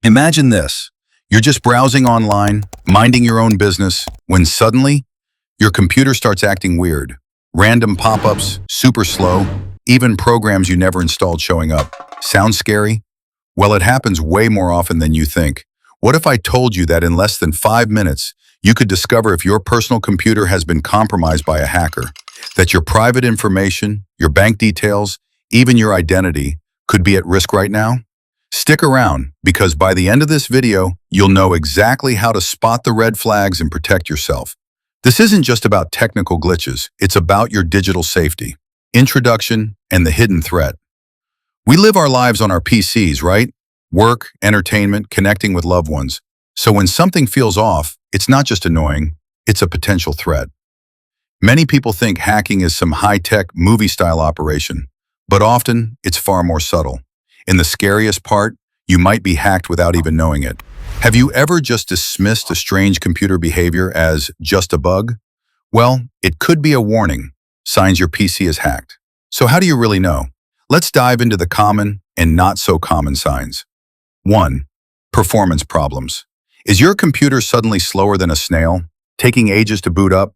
Imagine this. You're just browsing online, minding your own business, when suddenly, your computer starts acting weird. Random pop-ups, super slow, even programs you never installed showing up. Sounds scary? Well, it happens way more often than you think. What if I told you that in less than 5 minutes, you could discover if your personal computer has been compromised by a hacker, that your private information, your bank details, even your identity could be at risk right now? Stick around, because by the end of this video, you'll know exactly how to spot the red flags and protect yourself. This isn't just about technical glitches, it's about your digital safety. Introduction and the hidden threat. We live our lives on our PCs, right? Work, entertainment, connecting with loved ones. So when something feels off, it's not just annoying, it's a potential threat. Many people think hacking is some high-tech, movie-style operation, but often it's far more subtle. In the scariest part, you might be hacked without even knowing it. Have you ever just dismissed a strange computer behavior as just a bug? Well, it could be a warning, signs your PC is hacked. So how do you really know? Let's dive into the common and not so common signs. 1. Performance problems. Is your computer suddenly slower than a snail, taking ages to boot up?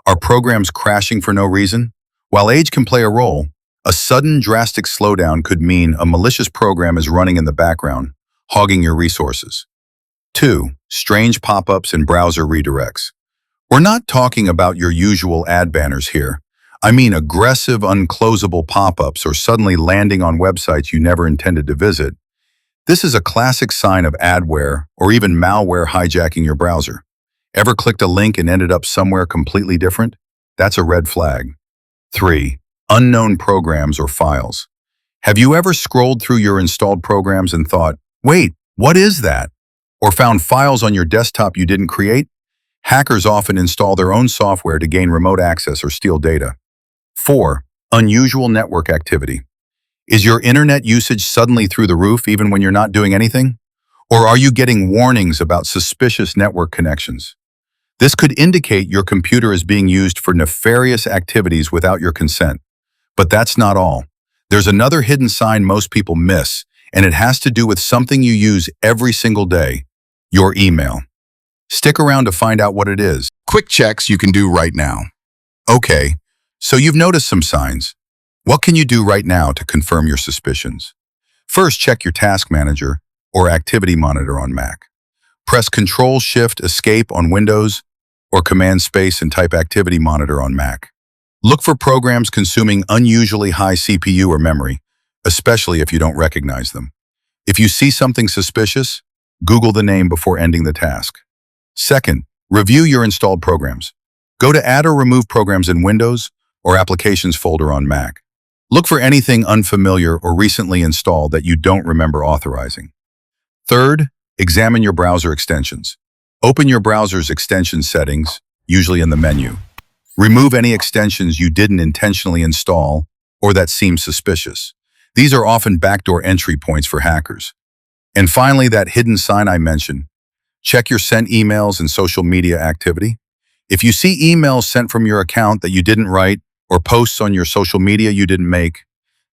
Are programs crashing for no reason? While age can play a role, a sudden drastic slowdown could mean a malicious program is running in the background, hogging your resources. 2. Strange pop-ups and browser redirects. We're not talking about your usual ad banners here. I mean aggressive, unclosable pop-ups or suddenly landing on websites you never intended to visit. This is a classic sign of adware or even malware hijacking your browser. Ever clicked a link and ended up somewhere completely different? That's a red flag. 3. Unknown programs or files. Have you ever scrolled through your installed programs and thought, wait, what is that? Or found files on your desktop you didn't create? Hackers often install their own software to gain remote access or steal data. 4. Unusual network activity. Is your internet usage suddenly through the roof even when you're not doing anything? Or are you getting warnings about suspicious network connections? This could indicate your computer is being used for nefarious activities without your consent. But that's not all. There's another hidden sign most people miss, and it has to do with something you use every single day: your email. Stick around to find out what it is. Quick checks you can do right now. Okay, so you've noticed some signs. What can you do right now to confirm your suspicions? First, check your Task Manager or Activity Monitor on Mac. Press Ctrl-Shift-Escape on Windows or Command-Space and type Activity Monitor on Mac. Look for programs consuming unusually high CPU or memory, especially if you don't recognize them. If you see something suspicious, Google the name before ending the task. Second, review your installed programs. Go to Add or Remove Programs in Windows or Applications folder on Mac. Look for anything unfamiliar or recently installed that you don't remember authorizing. Third, examine your browser extensions. Open your browser's extension settings, usually in the menu. Remove any extensions you didn't intentionally install or that seem suspicious. These are often backdoor entry points for hackers. And finally, that hidden sign I mentioned. Check your sent emails and social media activity. If you see emails sent from your account that you didn't write or posts on your social media you didn't make,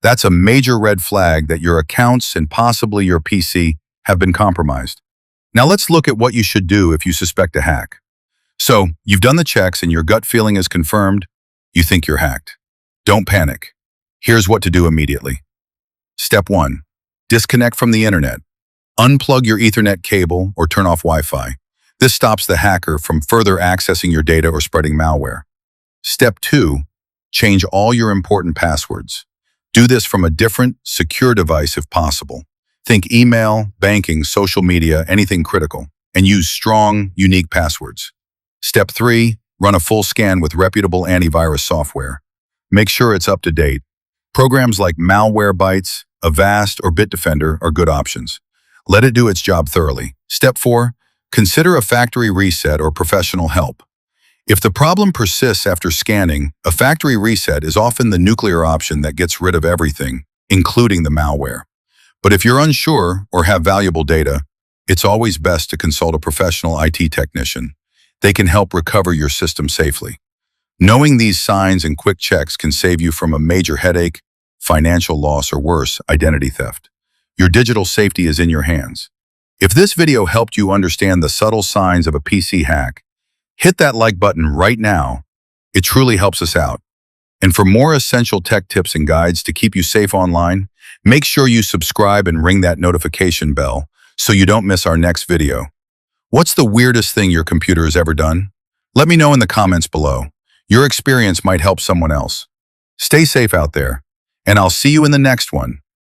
that's a major red flag that your accounts and possibly your PC have been compromised. Now let's look at what you should do if you suspect a hack. So, you've done the checks and your gut feeling is confirmed, you think you're hacked. Don't panic. Here's what to do immediately. Step 1. Disconnect from the internet. Unplug your Ethernet cable or turn off Wi-Fi. This stops the hacker from further accessing your data or spreading malware. Step 2. Change all your important passwords. Do this from a different, secure device if possible. Think email, banking, social media, anything critical, and use strong, unique passwords. Step 3. Run a full scan with reputable antivirus software. Make sure it's up to date. Programs like Malwarebytes, Avast, or Bitdefender are good options. Let it do its job thoroughly. Step 4. Consider a factory reset or professional help. If the problem persists after scanning, a factory reset is often the nuclear option that gets rid of everything, including the malware. But if you're unsure or have valuable data, it's always best to consult a professional IT technician. They can help recover your system safely. Knowing these signs and quick checks can save you from a major headache, financial loss, or worse, identity theft. Your digital safety is in your hands. If this video helped you understand the subtle signs of a PC hack, hit that like button right now. It truly helps us out. And for more essential tech tips and guides to keep you safe online, make sure you subscribe and ring that notification bell so you don't miss our next video. What's the weirdest thing your computer has ever done? Let me know in the comments below. Your experience might help someone else. Stay safe out there, and I'll see you in the next one.